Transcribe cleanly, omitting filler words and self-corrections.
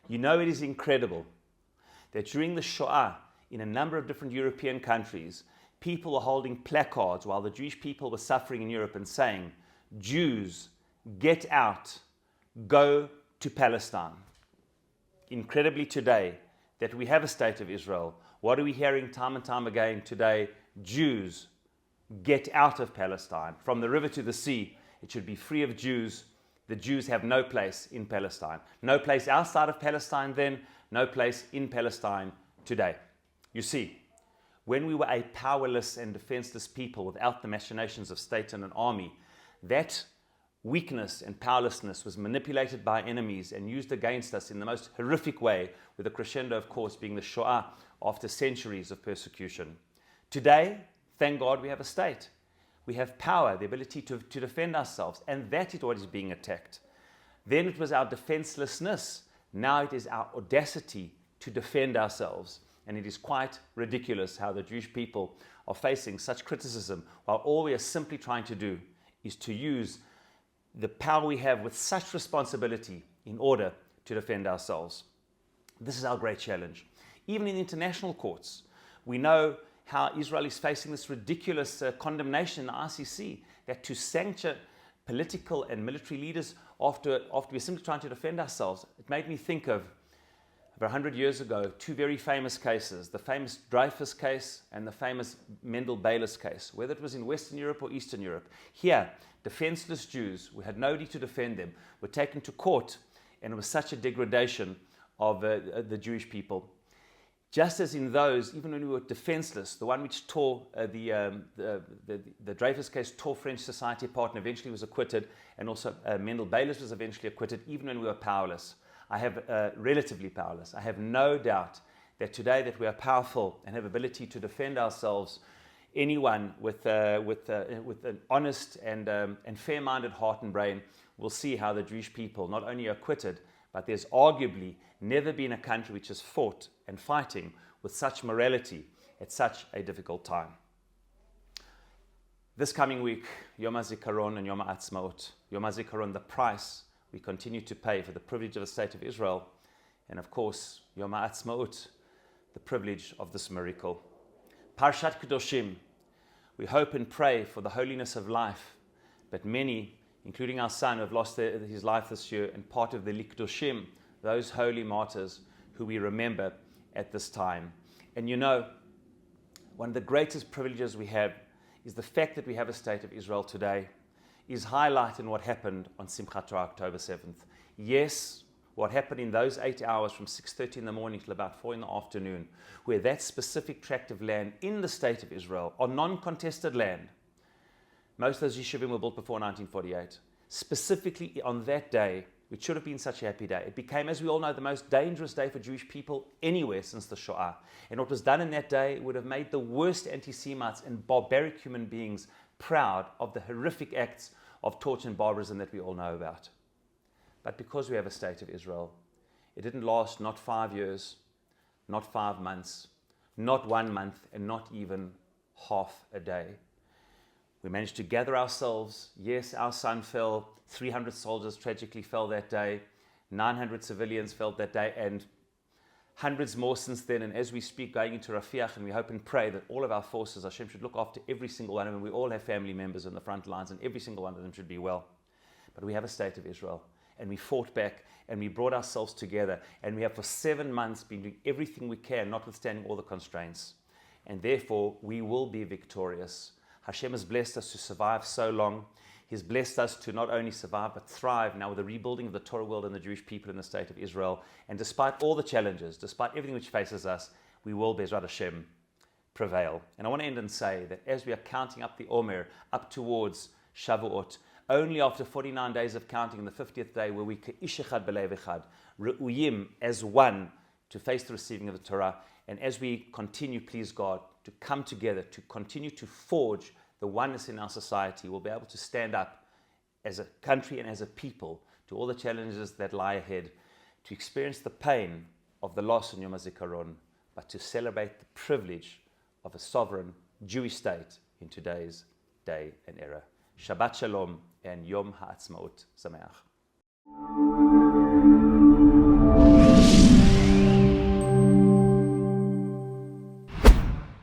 You know, it is incredible that during the Shoah, in a number of different European countries, people were holding placards while the Jewish people were suffering in Europe and saying, Jews, get out, go to Palestine. Incredibly today, that we have a state of Israel, what are we hearing time and time again today? Jews, get out of Palestine. From the river to the sea, it should be free of Jews. The Jews have no place in Palestine. No place outside of Palestine then, no place in Palestine today. You see, when we were a powerless and defenseless people without the machinations of state and an army, that weakness and powerlessness was manipulated by enemies and used against us in the most horrific way, with the crescendo, of course, being the Shoah after centuries of persecution. Today, thank God, we have a state. We have power, the ability to defend ourselves, and that is what is being attacked. Then it was our defenselessness. Now it is our audacity to defend ourselves. And it is quite ridiculous how the Jewish people are facing such criticism, while all we are simply trying to do is to use the power we have with such responsibility in order to defend ourselves. This is our great challenge. Even in international courts, we know how Israel is facing this ridiculous condemnation in the ICC, that to sanction political and military leaders after we're simply trying to defend ourselves. It made me think of over 100 years ago, two very famous cases, the famous Dreyfus case and the famous Mendel-Baylis case, whether it was in Western Europe or Eastern Europe. Here, defenseless Jews who had nobody to defend them were taken to court, and it was such a degradation of the Jewish people. Just as in those, even when we were defenseless, the one which tore the Dreyfus case tore French society apart and eventually was acquitted, and also Mendel-Baylis was eventually acquitted, even when we were powerless. Relatively powerless. I have no doubt that today that we are powerful and have ability to defend ourselves, anyone with an honest and fair-minded heart and brain will see how the Jewish people not only are acquitted, but there's arguably never been a country which has fought and fighting with such morality at such a difficult time. This coming week, Yom HaZikaron and Yom HaAtzmaut. Yom HaZikaron, the price we continue to pay for the privilege of the State of Israel, and of course, Yom HaAtzmaut, the privilege of this miracle. Parshat Kedoshim, we hope and pray for the holiness of life, but many, including our son, have lost his life this year, and part of the Likdoshim, those holy martyrs who we remember at this time. And you know, one of the greatest privileges we have is the fact that we have a State of Israel today, is highlighted in what happened on Simchat Torah, October 7th. Yes, what happened in those 8 hours from 6:30 in the morning till about 4 in the afternoon, where that specific tract of land in the State of Israel, on non-contested land, most of those yeshuvim were built before 1948. Specifically on that day, which should have been such a happy day, it became, as we all know, the most dangerous day for Jewish people anywhere since the Shoah. And what was done in that day would have made the worst anti-Semites and barbaric human beings proud of the horrific acts of torture and barbarism that we all know about. But because we have a State of Israel, it didn't last not 5 years, not 5 months, not 1 month, and not even half a day. We managed to gather ourselves. Yes, our son fell. 300 soldiers tragically fell that day. 900 civilians fell that day, and hundreds more since then. And as we speak, going into Rafiach, and we hope and pray that all of our forces, Hashem should look after every single one of them. We all have family members on the front lines, and every single one of them should be well. But we have a State of Israel, and we fought back, and we brought ourselves together, and we have for 7 months been doing everything we can, notwithstanding all the constraints. And therefore, we will be victorious. Hashem has blessed us to survive so long. He's blessed us to not only survive, but thrive now with the rebuilding of the Torah world and the Jewish people in the State of Israel. And despite all the challenges, despite everything which faces us, we will, Bezrat Hashem, prevail. And I want to end and say that as we are counting up the Omer, up towards Shavuot, only after 49 days of counting, in the 50th day, where we Ke'ish Echad B'Lev Echad, Re'uyim, as one, to face the receiving of the Torah. And as we continue, please God, to come together, to continue to forge the oneness in our society, we'll be able to stand up as a country and as a people to all the challenges that lie ahead, to experience the pain of the loss in Yom HaZikaron, but to celebrate the privilege of a sovereign Jewish state in today's day and era. Shabbat Shalom and Yom HaAtzmaut Sameach.